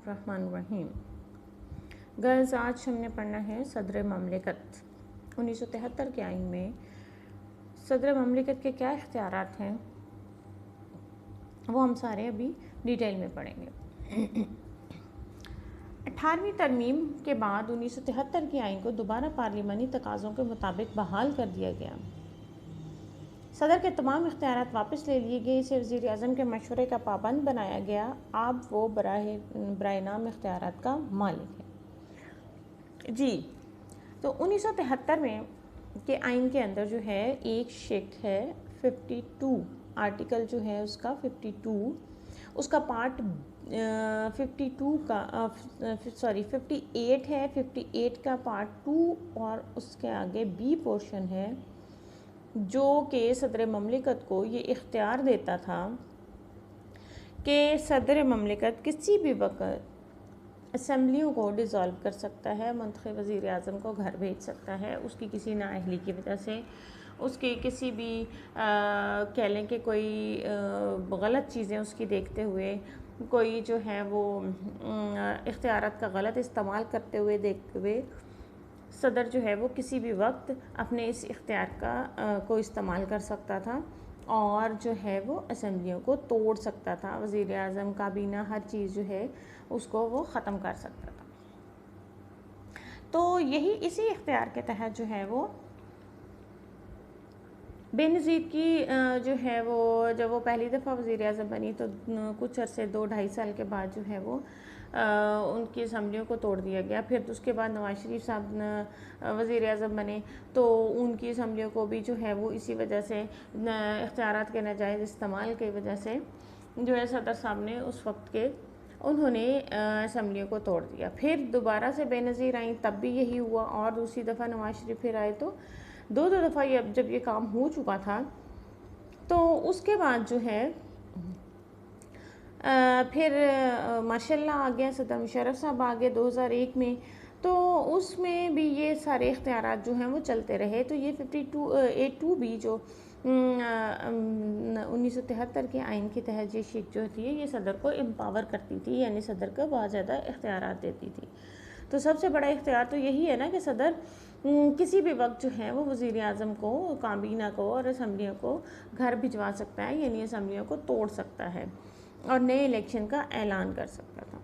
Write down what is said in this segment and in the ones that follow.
बिस्मिल्लाहिर्रहमानिर्रहीम। गर्ल्स, आज हमने पढ़ना है सदर ममलिकत। 1973 के आइन में सदर ममलिकत के क्या इख्तियारात हैं वो हम सारे अभी डिटेल में पढ़ेंगे। 18वीं तरमीम के बाद 1973 के आइन को दोबारा पार्लिमानी तकाज़ों के मुताबिक बहाल कर दिया गया। सदर के तमाम इख्तियारात वापस ले लिए गए। इसे वज़ीर आज़म के मशवरे का पाबंद बनाया गया। अब वो बराए नाम इख्तियारात का मालिक है जी। तो 1973 में के आइन के अंदर जो है एक शिक है 52 आर्टिकल जो है उसका 52 उसका पार्ट 52 का 58 है। 58 का पार्ट 2 और उसके आगे बी पोर्शन है जो कि सदर ममलिकत को ये इख्तियार देता था कि सदर ममलिकत किसी भी वक्त असम्बलियों को डिज़ोल्व कर सकता है, मुंतखब वज़ीर आज़म को घर भेज सकता है उसकी किसी नाअहली की वजह से, उसके किसी भी कह लें कि कोई गलत चीज़ें उसकी देखते हुए, कोई जो है वो इख्तियारात का गलत इस्तेमाल करते हुए देखते हुए सदर जो है वो किसी भी वक्त अपने इस इख्तियार का को इस्तेमाल कर सकता था और जो है वो असम्बलियों को तोड़ सकता था। वज़ीर आज़म काबीना हर चीज़ जो है उसको वो ख़त्म कर सकता था। तो यही इसी इख्तियार के तहत जो है वो बेनज़ीर की जो है वो जब वो पहली दफ़ा वज़ीर आज़म बनी तो कुछ अरसे 2-2.5 साल के बाद जो है वो उनकी असम्बलियों को तोड़ दिया गया। फिर उसके बाद नवाज शरीफ साहब वज़ीर आज़म बने तो उनकी असम्बलियों को भी जो है वो इसी वजह से इख्तियारात के नाजायज़ इस्तेमाल की वजह से जो है सदर साहब ने उस वक्त के उन्होंने असम्बलियों को तोड़ दिया। फिर दोबारा से बेनज़ीर आई तब भी यही हुआ और दूसरी दफ़ा नवाज शरीफ फिर आए तो दो दफ़ा जब ये काम हो चुका था तो उसके बाद जो है फिर माशाल्लाह आ गया, सदर मुशर्रफ साहब आ गए 2001 में। तो उसमें भी ये सारे इख्तियारात जो हैं वो चलते रहे। तो ये 52A2 भी जो 1973 के आइन के तहत ये शिक जो थी ये सदर को एम्पावर करती थी, यानी सदर को बहुत ज़्यादा इख्तियारात देती थी। तो सबसे बड़ा इख्तियार तो यही है ना कि सदर किसी भी वक्त जो है वो वज़ीर आज़म को, काबीना को और असम्बलियों को घर भिजवा सकता है, यानी असम्बलियों को तोड़ सकता है और नए इलेक्शन का ऐलान कर सकता था।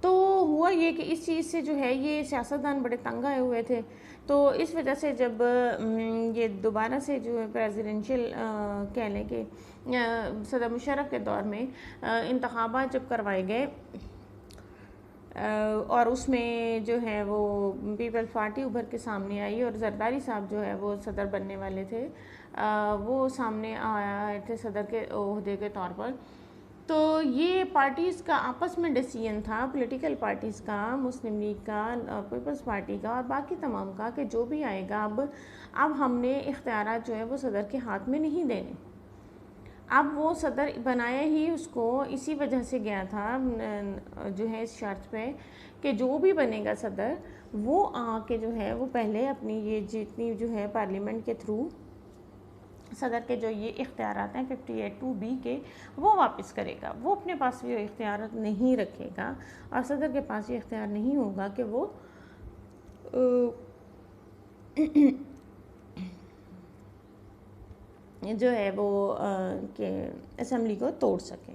तो हुआ ये कि इस चीज़ से जो है ये सियासतदान बड़े तंग आए हुए थे। तो इस वजह से जब ये दोबारा से जो है प्रेसिडेंशियल कह लें कि सदर मुशर्रफ के दौर में इंतखाबात जब करवाए गए और उसमें जो है वो पीपल्स पार्टी उभर के सामने आई और जरदारी साहब जो है वो सदर बनने वाले थे, वो सामने आए थे सदर के ओहदे के तौर पर। तो ये पार्टीज़ का आपस में डिसीजन था, पॉलिटिकल पार्टीज़ का, मुस्लिम लीग का, पीपल्स पार्टी का और बाकी तमाम का, कि जो भी आएगा अब हमने इख्तियारात जो है वो सदर के हाथ में नहीं देने। अब वो सदर बनाया ही उसको इसी वजह से गया था जो है इस शर्त पे कि जो भी बनेगा सदर वो आके जो है वो पहले अपनी ये जितनी जो है पार्लियामेंट के थ्रू सदर के जो ये इख्तियारात हैं 58(2)B के वो वापस करेगा। वो अपने पास ये इख्तियार नहीं रखेगा और सदर के पास ये इख्तियार नहीं होगा कि वो जो है वो के असम्बली को तोड़ सके।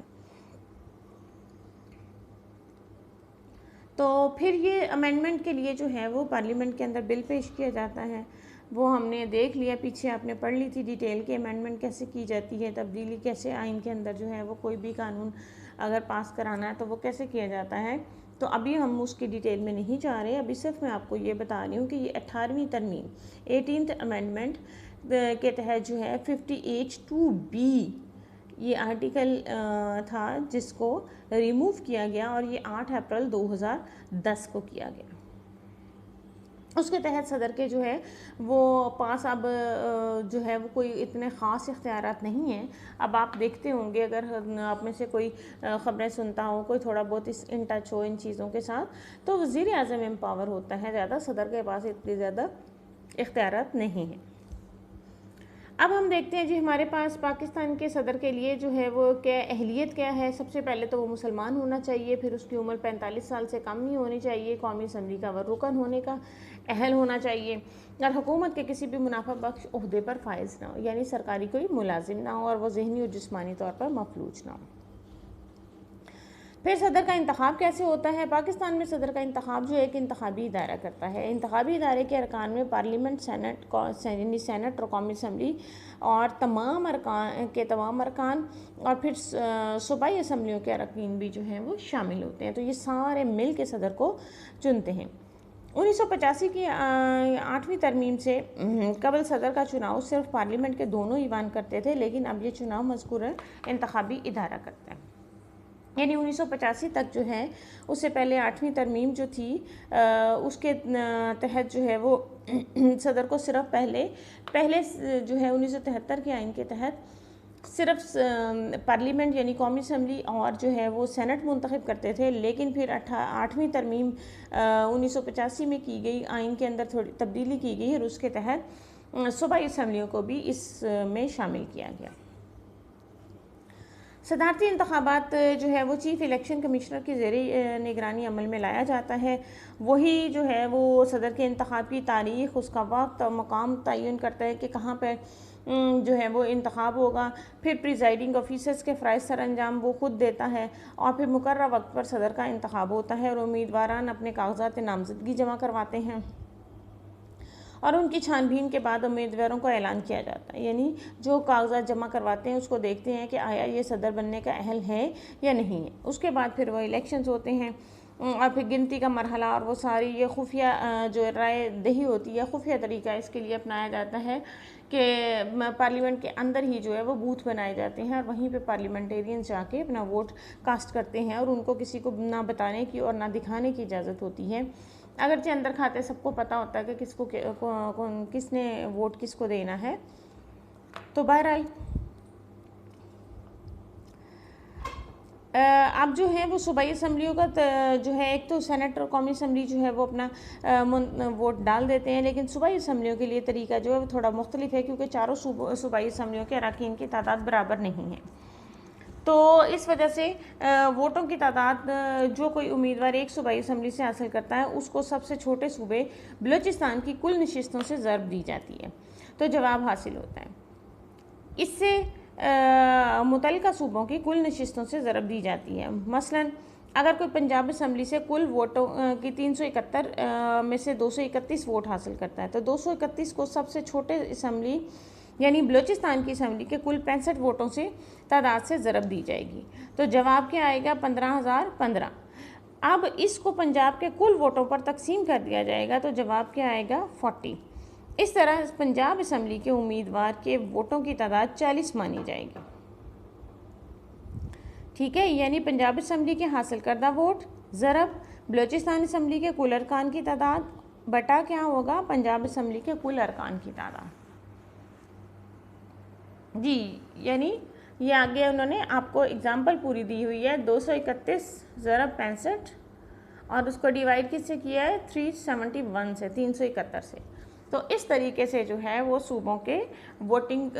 तो फिर ये अमेंडमेंट के लिए जो है वो पार्लियामेंट के अंदर बिल पेश किया जाता है। वो हमने देख लिया, पीछे आपने पढ़ ली थी डिटेल के अमेंडमेंट कैसे की जाती है, तब्दीली कैसे आइन के अंदर जो है वो कोई भी कानून अगर पास कराना है तो वो कैसे किया जाता है। तो अभी हम उसकी डिटेल में नहीं जा रहे, अभी सिर्फ मैं आपको ये बता रही हूँ कि ये 18वीं तरमीम 18th अमेंडमेंट के तहत जो है 58(2)B ये आर्टिकल था जिसको रिमूव किया गया और ये 8 अप्रैल 2010 को किया गया। उसके तहत सदर के जो है वो पास अब जो है वो कोई इतने ख़ास इख्तियारात नहीं हैं। अब आप देखते होंगे अगर आप में से कोई ख़बरें सुनता हो, कोई थोड़ा बहुत इन टच हो इन चीज़ों के साथ, तो वज़ीर आज़म एम्पावर होता है ज़्यादा, सदर के पास इतनी ज़्यादा इख्तियारात नहीं हैं। अब हम देखते हैं जी हमारे पास पाकिस्तान के सदर के लिए जो है वो क्या अहलियत क्या है। सबसे पहले तो वो मुसलमान होना चाहिए, फिर उसकी उम्र 45 साल से कम नहीं होनी चाहिए, कौमी असम्बली का वह रुकन होने का अहल होना चाहिए और हुकूमत के किसी भी मुनाफा बख्श ओहदे पर फायज ना हो, यानी सरकारी कोई मुलाजिम ना हो और वह जहनी और जिस्मानी तौर पर मफलूज ना हो। फिर सदर का इंतखाब कैसे होता है? पाकिस्तान में सदर का इंतखाब जो एक इंतखाबी इदारा करता है। इंतखाबी इदारे के अरकान में पार्लियामेंट, सेनेट और कौमी असम्बली और तमाम अरकान और फिर सूबाई असम्बलियों के अरकान भी जो हैं वो शामिल होते हैं। तो ये सारे मिल के सदर को चुनते हैं। 1985 की 8वीं तरमीम से कबल सदर का चुनाव सिर्फ पार्लियामेंट के दोनों ईवान करते थे, लेकिन अब ये चुनाव मज़कूर इंतखाबी इदारा करता है। यानी 1985 तक जो है, उससे पहले 8वीं तरमीम जो थी उसके तहत जो है वो सदर को सिर्फ पहले जो है 1973 के आइन के तहत सिर्फ पार्लियामेंट यानी कौमी असम्बली और जो है वो सेनेट मुंतखब करते थे। लेकिन फिर 8वीं तरमीम 1985 में की गई, आइन के अंदर थोड़ी तब्दीली की गई और उसके तहत सूबाई असम्बलियों को भी इसमें शामिल किया गया। सदारती इंतखाबात जो है वो चीफ़ इलेक्शन कमिश्नर की ज़ेरे निगरानी अमल में लाया जाता है। वही जो है वो सदर के इंतखाब की तारीख़, उसका वक्त और मकाम तयन करता है कि कहाँ पर जो है वो इंतखाब होगा। फिर प्रिजाइडिंग ऑफिसर्स के फ़राइज़ सर अंजाम वो ख़ुद देता है और फिर मुकर्रर वक्त पर सदर का इंतखाब होता है और उम्मीदवारान अपने कागजात नामज़दगी जमा करवाते हैं और उनकी छानबीन के बाद उम्मीदवारों को ऐलान किया जाता है। यानी जो कागजात जमा करवाते हैं उसको देखते हैं कि आया ये सदर बनने का अहल है या नहीं है। उसके बाद फिर वो इलेक्शंस होते हैं और फिर गिनती का मरहला और वो सारी ये खुफिया जो राय दही होती है, खुफिया तरीका इसके लिए अपनाया जाता है कि पार्लियामेंट के अंदर ही जो है वो बूथ बनाए जाते हैं और वहीं पे पार्लियामेंटेरियंस जाके अपना वोट कास्ट करते हैं और उनको किसी को ना बताने की और ना दिखाने की इजाज़त होती है। अगरचे अंदर खाते सबको पता होता है कि किसको किसने वोट किसको देना है। तो बहरहाल अब जो है वो सूबाई असम्बलियों का जो है, एक तो सेनेट और कौमी असम्बली जो है वो अपना वोट डाल देते हैं, लेकिन सूबाई असम्बलियों के लिए तरीका जो है वो थोड़ा मुख्तलिफ है क्योंकि चारों सूबाई असम्बलियों के अरकान की तादाद बराबर नहीं है। तो इस वजह से वोटों की तादाद जो कोई उम्मीदवार एक सूबाई असम्बली से हासिल करता है उसको सबसे छोटे सूबे बलूचिस्तान की कुल नशिस्तों से ज़रब दी जाती है, तो जवाब हासिल होता है। इससे मुतल्लिका सूबों की कुल नशिस्तों से ज़रब दी जाती है। मसलन अगर कोई पंजाब असम्बली से कुल वोटों की 371 में से 231 वोट हासिल करता है तो 231 को सबसे छोटे असम्बली यानी बलूचिस्तान की असम्बली के कुल 65 वोटों से तादाद से ज़रब दी जाएगी। तो जवाब क्या आएगा? 15,015। अब इसको पंजाब के कुल वोटों पर तकसीम कर दिया जाएगा तो जवाब क्या आएगा? 40। इस तरह पंजाब असम्बली के उम्मीदवार के वोटों की तादाद 40 मानी जाएगी। ठीक है, यानी पंजाब असम्बली के हासिल करदा वोट ज़रब बलूचिस्तान असम्बली के कुल अरकान की तादाद बटा क्या होगा? पंजाब असम्बली के कुल अरकान की तादाद। जी, यानी ये आगे उन्होंने आपको एग्जाम्पल पूरी दी हुई है। 231 ज़रब 65 और उसको डिवाइड किससे किया है? 371 से, 371 से। तो इस तरीके से जो है वो सूबों के वोटिंग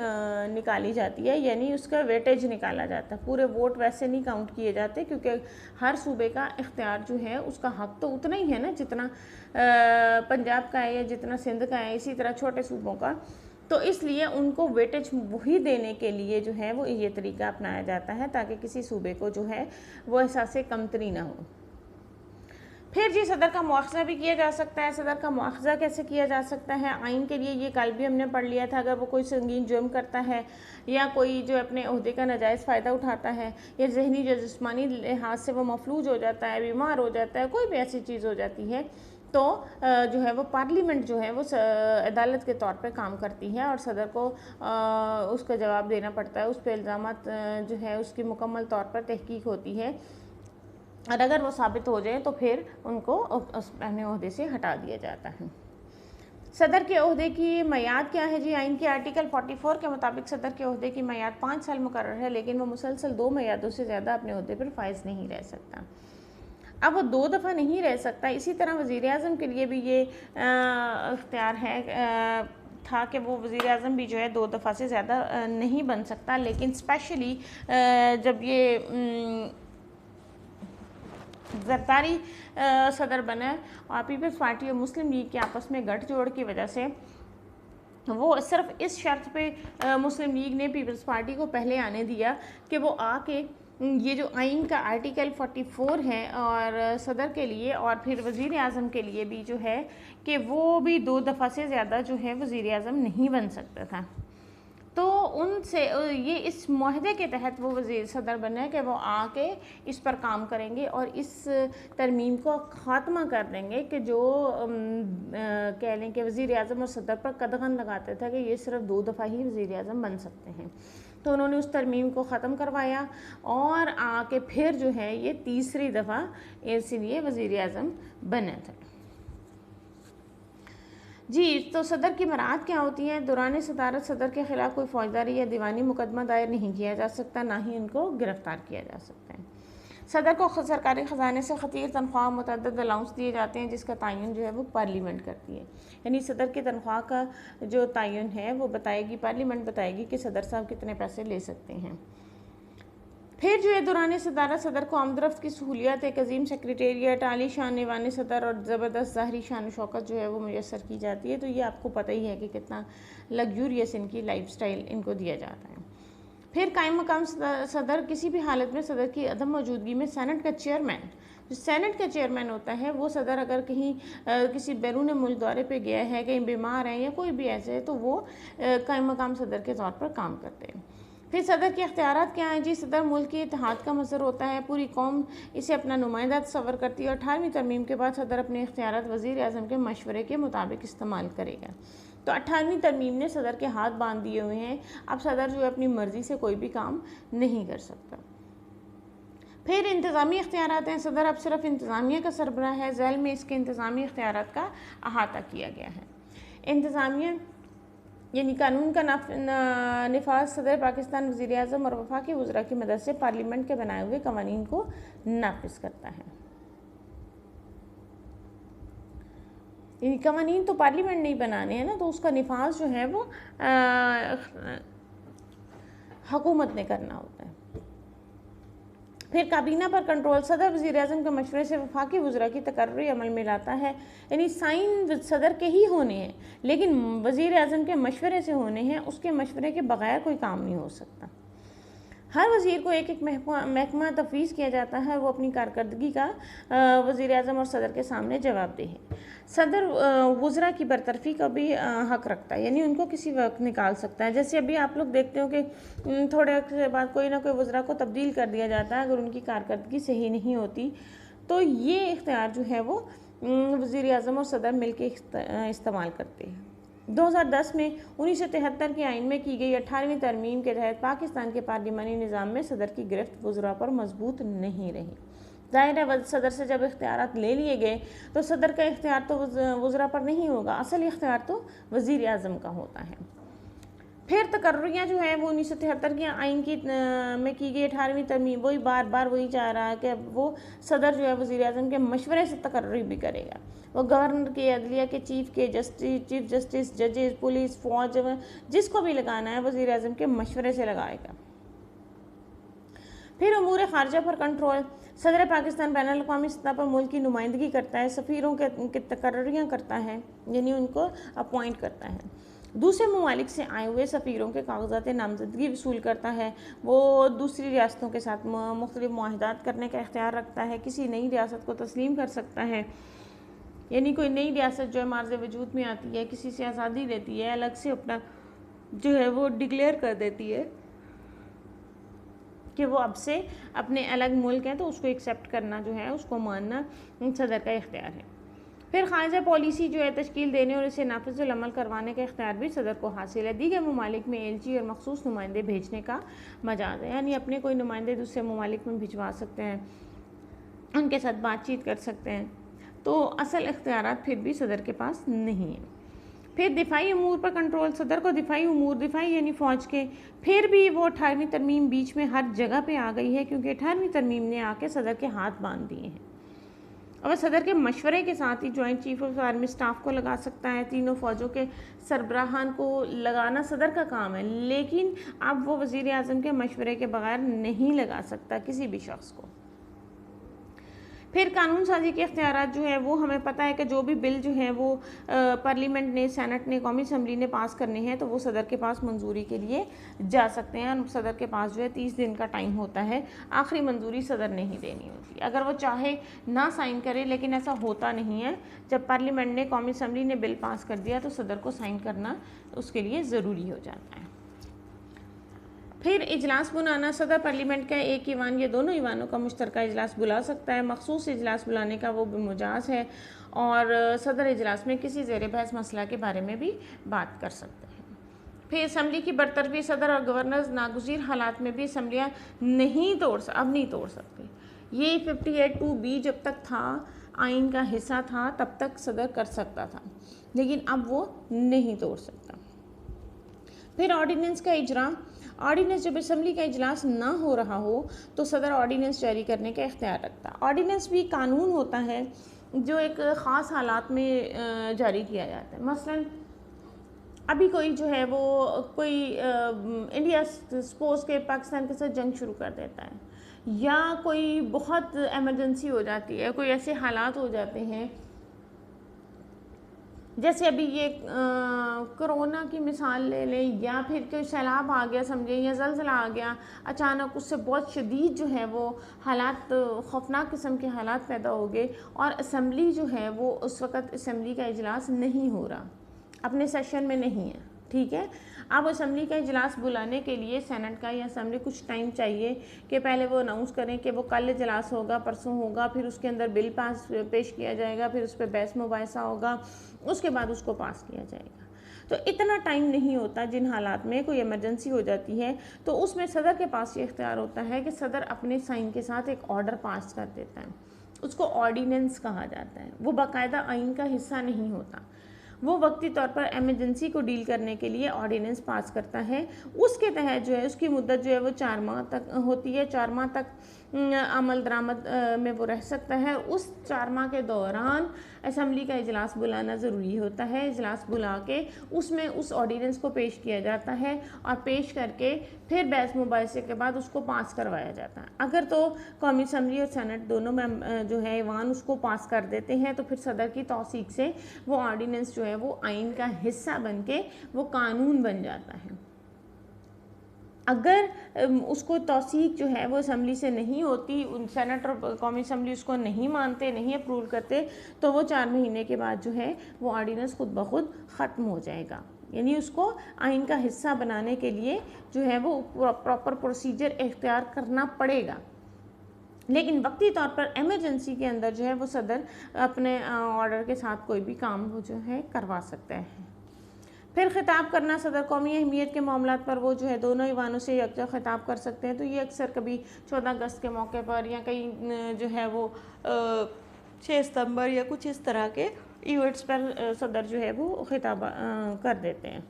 निकाली जाती है, यानी उसका वेटेज निकाला जाता है। पूरे वोट वैसे नहीं काउंट किए जाते क्योंकि हर सूबे का इख्तियार जो है उसका हक तो उतना ही है ना जितना पंजाब का है या जितना सिंध का है, इसी तरह छोटे सूबों का। तो इसलिए उनको वेटेज वही देने के लिए जो है वो ये तरीका अपनाया जाता है ताकि किसी सूबे को जो है वो एहसास कमतरी ना हो। फिर जी सदर का मुआवजा भी किया जा सकता है। सदर का मुआवजा कैसे किया जा सकता है? आइन के लिए ये कल भी हमने पढ़ लिया था। अगर वो कोई संगीन जुर्म करता है या कोई जो अपने ओहदे का नाजायज़ फ़ायदा उठाता है या जहनी या जिस्मानी लिहाज से वो मफलूज हो जाता है, बीमार हो जाता है, कोई भी ऐसी चीज़ हो जाती है तो जो है वो पार्लियामेंट जो है वो अदालत के तौर पे काम करती है और सदर को उसका जवाब देना पड़ता है। उस पर इल्ज़ामात जो है उसकी मुकम्मल तौर पर तहकीक होती है और अगर वो साबित हो जाए तो फिर उनको अपने ओहदे से हटा दिया जाता है। सदर के ओहदे की मियाद क्या है जी? आइन के आर्टिकल 44 के मुताबिक सदर के ओहदे की मियाद 5 साल मुकर्रर है, लेकिन वो मुसलसल 2 मियादों से ज़्यादा अपने ओहदे पर फाइज नहीं रह सकता। अब वो 2 दफ़ा नहीं रह सकता। इसी तरह वज़ीर आज़म के लिए भी ये इख्तियार है था कि वो वज़ीर आज़म भी जो है 2 दफ़ा से ज़्यादा नहीं बन सकता, लेकिन स्पेशली जब ये ज़रदारी सदर बना और पीपल्स पार्टी और मुस्लिम लीग के आपस में गठजोड़ की वजह से वो सिर्फ इस शर्त पे मुस्लिम लीग ने पीपल्स पार्टी को पहले आने दिया कि वो आके ये जो आइन का आर्टिकल 44 है और सदर के लिए और फिर वज़ीर आज़म के लिए भी जो है कि वो भी 2 दफ़ा से ज़्यादा जो है वज़ीर आज़म नहीं बन सकता था। तो उनसे ये इस मुआहदे के तहत वो वज़ीर सदर बने कि वो आके इस पर काम करेंगे और इस तरमीम को ख़ात्मा कर देंगे कि जो कह लें कि वज़ीर आज़म और सदर पर कदगन लगाते थे कि ये सिर्फ 2 दफ़ा ही वज़ीर आज़म बन सकते हैं। तो उन्होंने उस तरमीम को ख़त्म करवाया और आके फिर जो है ये तीसरी दफ़ा इसीलिए वज़ीर आज़म बने थे। जी, तो सदर की मराहत क्या होती हैं? दौरान सदारत सदर के ख़िलाफ़ कोई फ़ौजदारी या दीवानी मुकदमा दायर नहीं किया जा सकता, ना ही उनको गिरफ़्तार किया जा सकता है। सदर को सरकारी ख़जाने से ख़तीर तनख्वाह मुतअद्दिद अलाउंस दिए जाते हैं, जिसका तयन जो है वो पार्लियामेंट करती है। यानी सदर की तनख्वाह का जो तयन है वो बताएगी, पार्लियामेंट बताएगी कि सदर साहब कितने पैसे ले सकते हैं। फिर जो है दौरान सदारत सदर को आमदरफ्त की सहूलियत, एक अजीम सेक्रेटेरिएट, आली शान ईवान सदर और ज़बरदस्त ज़ाहरी शान शौकत जो है वो मुयसर की जाती है। तो ये आपको पता ही है कि कितना लग्जूरियस इनकी लाइफस्टाइल इनको दिया जाता है। फिर कायम मकाम सदर किसी भी हालत में सदर की अदम मौजूदगी में सेनेट का चेयरमैन, जो सेनेट का चेयरमैन होता है वो सदर अगर कहीं किसी बैरून मुल्क दौरे पे गया है, कहीं बीमार है या कोई भी ऐसे है, तो वो कायम मकाम सदर के तौर पर काम करते हैं। फिर सदर के अख्तियारात क्या हैं? जी, सदर मुल्क के इत्तेहाद का मज़हर होता है, पूरी कौम इसे अपना नुमाइंदा तस्वर करती है और 18वीं तरमीम के बाद सदर अपने इख्तियारात वज़ीर आज़म के मशवरे के मुताबिक इस्तेमाल करेगा। तो 18वीं तरमीम ने सदर के हाथ बांध दिए हुए हैं, अब सदर जो है अपनी मर्ज़ी से कोई भी काम नहीं कर सकता। फिर इंतज़ामी इख्तियारात हैं। सदर अब सिर्फ इंतज़ामिया का सरबराह है, ज़ैल में इसके इंतज़ामी इख्तियारात का अहाता किया गया है। इंतज़ामिया यानी कानून का नफाज सदर पाकिस्तान वज़ीर आज़म और वफाकी वज़रा की मदद से पार्लियामेंट के बनाए हुए कवानीन को नाफिज करता है। यानी कवानीन तो पार्लियामेंट नहीं बनाने हैं ना, तो उसका नफाज जो है वो हुकूमत ने करना होता है। फिर काबीना पर कंट्रोल सदर वज़ीर आज़म के मशवरे से वफाकी वज़रा की तकर्री अमल में लाता है। यानी साइन सदर के ही होने हैं, लेकिन वज़ीर आज़म के मशवरे से होने हैं, उसके मशवरे के बगैर कोई काम नहीं हो सकता। हर वज़ीर को एक एक महकमा तफवीज़ किया जाता है, वो अपनी कारकर्दगी का वज़ीर आज़म और सदर के सामने जवाबदेह है। सदर वज़रा की बरतरफ़ी का भी हक़ रखता है, यानी उनको किसी वक्त निकाल सकता है। जैसे अभी आप लोग देखते हो कि थोड़े अर्से बाद कोई ना कोई वज़रा को तब्दील कर दिया जाता है अगर उनकी कारकर्दगी सही नहीं होती, तो ये इख्तियार जो है वो वज़ीर आज़म और सदर मिल के इस्तेमाल करते हैं। 2010 में 1973 के आइन में की गई 18वीं तरमीम के तहत पाकिस्तान के पार्लिमानी निज़ाम में सदर की गिरफ्त वज़रा पर मजबूत नहीं रही। ज़ाहिर है सदर से जब इख्तियारात ले लिए गए तो सदर का इख्तियार तो वज़रा पर नहीं होगा, असल इख्तियार तो वज़ीर आज़म का होता है। फिर तकर्रियाँ जो है वो 1973 के आइन की में की गई 18वीं तरमीम वही बार बार वही चाह रहा है कि वो सदर जो है वज़ीर आज़म के मशवरे से तकर्री भी करेगा। वो गवर्नर के, अदलिया के चीफ जस्टिस, जजेस, पुलिस, फौज, जिसको भी लगाना है वज़ीर आज़म के मशवरे से लगाएगा। फिर अमूर ख़ारजा पर कंट्रोल सदर पाकिस्तान बैनुल अक़वामी सतह पर मुल्क की नुमाइंदगी करता है, सफ़ीरों के तकर्रियाँ करता है, यानी उनको अपॉइंट करता है। दूसरे ममालिक से आए हुए सफ़ीरों के कागजात नामजदगी वसूल करता है। वो दूसरी रियासतों के साथ मुख्तलिफ मुआहदात करने का इख्तियार रखता है, किसी नई रियासत को तस्लीम कर सकता है। यानी कोई नई रियासत जो है मार्ज़ वजूद में आती है, किसी से आज़ादी देती है, अलग से अपना जो है वो डिक्लेयर कर देती है कि वो अब से अपने अलग मुल्क हैं, तो उसको एक्सेप्ट करना जो है उसको मानना सदर का इख्तियार है। फिर खारिजा पॉलिसी जो है तश्कील देने और इसे नाफिज़ुल अमल करवाने का इख्तियार भी सदर को हासिल है। दीगर ममालिक में एलची और मखसूस नुमाइंदे भेजने का मजाज है, यानी अपने कोई नुमाइंदे दूसरे ममालिक में भिजवा सकते हैं, उनके साथ बातचीत कर सकते हैं, तो असल इख्तियारात फिर भी सदर के पास नहीं है। फिर दिफाई अमूर पर कंट्रोल सदर को दिफाई अमूर, दिफाई यानी फ़ौज के, फिर भी वो 18वीं तरमीम बीच में हर जगह पे आ गई है, क्योंकि 18वीं तरमीम ने आके सदर के हाथ बांध दिए हैं। और सदर के मशवरे के साथ ही joint chief of army staff को लगा सकता है। तीनों फ़ौजों के सरबराहान को लगाना सदर का काम है, लेकिन अब वो वज़ीर आज़म के मशवरे के बगैर नहीं लगा सकता किसी भी शख्स को। फिर कानून साजी के इख्तियारात जो है वो हमें पता है कि जो भी बिल जो है वो पार्लियामेंट ने, सेनेट ने, कौमी असम्बली ने पास करने हैं तो वो सदर के पास मंजूरी के लिए जा सकते हैं। और सदर के पास जो है 30 दिन का टाइम होता है, आखिरी मंजूरी सदर ने ही देनी होती है। अगर वो चाहे ना साइन करे, लेकिन ऐसा होता नहीं है। जब पार्लियामेंट ने, कौमी असम्बली ने बिल पास कर दिया तो सदर को साइन करना उसके लिए ज़रूरी हो जाता है। फिर इजलास बुलाना, सदर पार्लियामेंट का एक ईवान या दोनों ईवानों का मुश्तरका इजलास बुला सकता है। मखसूस इजलास बुलाने का वो मुजाज है और सदर इजलास में किसी ज़ेर बहस मसला के बारे में भी बात कर सकते हैं। फिर असम्बली की बरतरफी, सदर और गवर्नर नागुज़ीर हालात में भी असम्बलियाँ अब नहीं तोड़ सकते। ये 58(2)B जब तक था, आइन का हिस्सा था, तब तक सदर कर सकता था, लेकिन अब वो नहीं तोड़ सकता। फिर ऑर्डिनेंस का इजरा, ऑर्डिनेंस जब असम्बली का इजलास ना हो रहा हो तो सदर ऑर्डिनेंस जारी करने का इख्तियार रखता है। ऑर्डिनेंस भी कानून होता है जो एक ख़ास हालात में जारी किया जाता है। मसलन अभी कोई जो है वो कोई इंडिया सपोज के पाकिस्तान के साथ जंग शुरू कर देता है, या कोई बहुत एमरजेंसी हो जाती है, कोई ऐसे हालात हो जाते हैं जैसे अभी ये कोरोना की मिसाल ले लें, या फिर कोई सैलाब आ गया समझे, या ज़लज़ला आ गया अचानक, उससे बहुत शदीद जो है वो हालात, खौफनाक किस्म के हालात पैदा हो गए और असम्बली जो है वो उस वक़्त असम्बली का इजलास नहीं हो रहा, अपने सेशन में नहीं है, ठीक है। अब असम्बली का इजलास बुलाने के लिए सेनेट का या असम्बली कुछ टाइम चाहिए कि पहले वो अनाउंस करें कि वो कल इजलास होगा, परसों होगा, फिर उसके अंदर बिल पेश किया जाएगा, फिर उस पर बहस मुबाहिसा होगा, उसके बाद उसको पास किया जाएगा। तो इतना टाइम नहीं होता। जिन हालात में कोई इमरजेंसी हो जाती है तो उसमें सदर के पास ये इख्तियार होता है कि सदर अपने साइन के साथ एक ऑर्डर पास कर देता है, उसको ऑर्डिनेंस कहा जाता है। वो बाकायदा आइन का हिस्सा नहीं होता, वो वक्ती तौर पर एमरजेंसी को डील करने के लिए ऑर्डिनेंस पास करता है। उसके तहत जो है उसकी मुद्दत जो है वो 4 माह तक होती है। 4 माह तक अमल दरामद में वो रह सकता है। उस 4 माह के दौरान असम्बली का इजलास बुलाना ज़रूरी होता है। इजलास बुला के उसमें उस ऑर्डिनेंस को पेश किया जाता है और पेश करके फिर बहस मुबाहिसे के बाद उसको पास करवाया जाता है। अगर तो कौमी असम्बली और सेनेट दोनों में जो है ईवान उसको पास कर देते हैं तो फिर सदर की तौसीक से वो ऑर्डिनेंस जो है वो आइन का हिस्सा बन के वो कानून बन जाता है। अगर उसको तौसीक जो है वो असम्बली से नहीं होती, सेनेट और कौमी असम्बली उसको नहीं मानते, नहीं अप्रूव करते, तो वो 4 महीने के बाद जो है वो ऑर्डिनेंस खुद ब खुद ख़त्म हो जाएगा। यानी उसको आइन का हिस्सा बनाने के लिए जो है वो प्रॉपर प्रोसीजर इख्तियार करना पड़ेगा। लेकिन वक्ती तौर पर एमरजेंसी के अंदर जो है वो सदर अपने ऑर्डर के साथ कोई भी काम वो जो है करवा सकता है। फिर खिताब करना, सदर कौमी अहमियत के मामलात पर वो जो है दोनों ईवानों से यकजा खिताब कर सकते हैं। तो ये अक्सर कभी 14 अगस्त के मौके पर या कहीं जो है वो 6 सितंबर या कुछ इस तरह के इवेंट्स पर सदर जो है वो खिताब कर देते हैं।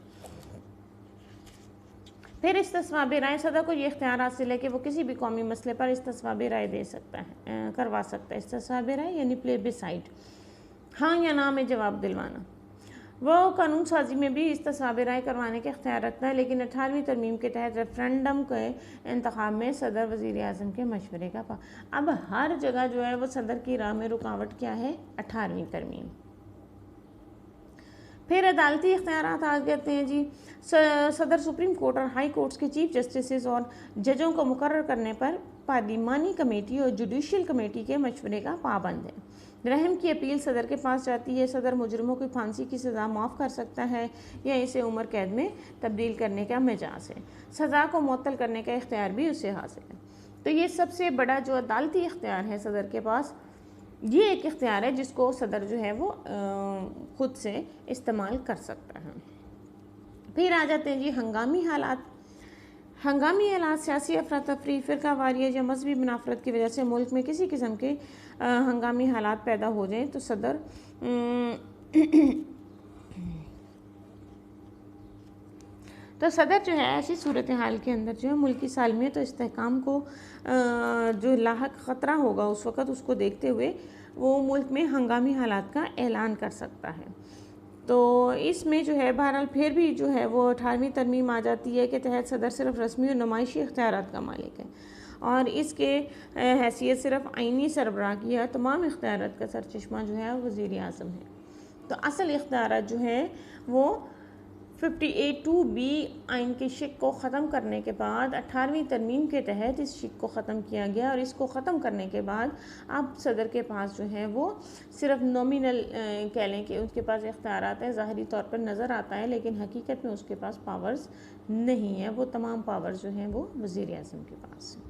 फिर इस्तिस्वाब राय, सदर को ये इख्तियार हासिल है कि वो किसी भी कौमी मसले पर इस्तिस्वाब राय दे सकता है, करवा सकता है। इस्तिस्वाब राय यानी प्लेबिसाइड, हाँ या ना में जवाब दिलवाना। वो कानून साजी में भी इस्तिस्वाब राय करवाने का इख्तियार रखता है, लेकिन 18वीं तरमीम के तहत रेफरेंडम के इंतखाब में सदर वज़ीर आज़म के मशवरे का अब हर जगह जो है वो सदर की राह में रुकावट क्या है? 18वीं तरमीम। फिर अदालती इख्तियारात आ जाते हैं जी। सदर सुप्रीम कोर्ट और हाई कोर्ट्स के चीफ जस्टिस और जजों को मुकर्रर करने पर पार्लिमानी कमेटी और जुडिशल कमेटी के मशवरे का पाबंद है। रहम की अपील सदर के पास जाती है। सदर मुजरिमों की फांसी की सज़ा माफ़ कर सकता है या इसे उम्र कैद में तब्दील करने का मिजाज है। सज़ा को मुअत्तल करने का इख्तियार भी उसे हासिल है। तो ये सबसे बड़ा जो अदालती इख्तियार है सदर के पास, ये एक इख्तियार है जिसको सदर जो है वो ख़ुद से इस्तेमाल कर सकता है। फिर आ जाते हैं जी हंगामी हालात। हंगामी हालात सियासी अफरा तफरी, फ़िरका वारियत या मजहबी मुनाफरत की वजह से मुल्क में किसी किस्म के हंगामी हालात पैदा हो जाएं तो सदर तो सदर जो है ऐसी सूरत हाल के अंदर जो है मुल्क की सालमियत और इस्तेहकाम को जो लाहक ख़तरा होगा उस वक़्त उसको देखते हुए वो मुल्क में हंगामी हालात का ऐलान कर सकता है। तो इसमें जो है बहरहाल फिर भी जो है वो 18वीं तरमीम आ जाती है कि तहत सदर सिर्फ रस्मी और नुमाइशी इख्तियारात का मालिक है और इसके हैसियत सिर्फ आइनी सरबराह की है। तमाम इख्तियारात का सरचश्मा जो है वज़ीर आज़म है। तो असल इख्तियारात जो है वो 58(2)B आइन के शिक को ख़त्म करने के बाद 18वीं तरमीम के तहत इस शिक को ख़त्म किया गया और इसको ख़त्म करने के बाद अब सदर के पास जो है वो सिर्फ नॉमिनल कह लें कि उसके पास इख्तियारात हैं, ज़ाहिरी तौर पर नज़र आता है, लेकिन हकीकत में उसके पास पावर्स नहीं है। वो तमाम पावर्स जो हैं वो वज़ीर आज़म के पास हैं।